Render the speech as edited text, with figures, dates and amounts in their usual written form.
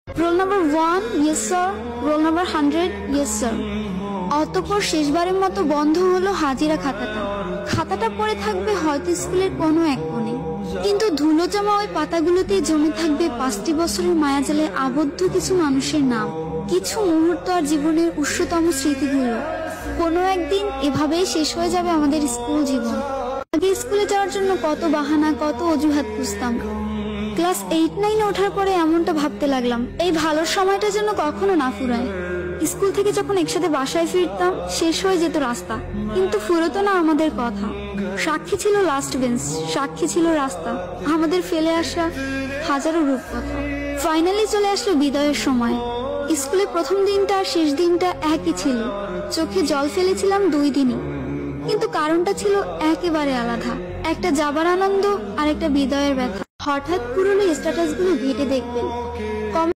Roll number 1, yes sir. Roll number 100, yes sir. অতঃপর শেষবারের মতো বন্ধ হলো হাজিরা খাতাটা। খাতাটা পড়ে থাকবে হয়তো স্কুলের কোনো এক কোণে, কিন্তু ধুলো জমা ওই পাতাগুলোতেই জমে থাকবে 5টি বছরের মায়াজালে আবদ্ধ কিছু মানুষের নাম, কিছু মুহূর্ত আর জীবনের উৎসতম স্মৃতিগুলো। কোনো একদিন এভাবেই শেষ হয়ে যাবে আমাদের স্কুল জীবন। আগে স্কুলে যাওয়ার জন্য কত বাহানা, কত অজুহাত খুঁজতাম। ক্লাস 8-9 ওঠার পরে এমনটা ভাবতে লাগলাম, এই ভালো সময়টা যেন কখনো না ফুরায়। স্কুল থেকে যখন একসাথে বাসায় ফিরতাম, শেষ হয়ে যেত রাস্তা, কিন্তু ফুরতো না আমাদের কথা। সাক্ষী ছিল লাস্ট বেঞ্চ, সাক্ষী ছিল রাস্তা, আমাদের ফেলে আসা হাজারো রূপকথা। ফাইনালি চলে আসলো বিদায়ের সময়। স্কুলে প্রথম দিনটা আর শেষ দিনটা একই ছিল। চোখে জল ফেলেছিলাম 2 দিনই, কিন্তু কারণটা ছিল একেবারে আলাদা। একটা যাবার আনন্দ আর একটা বিদায়ের ব্যথা। হঠাৎ পুরনো স্ট্যাটাসগুলো ঘেটে দেখবেন,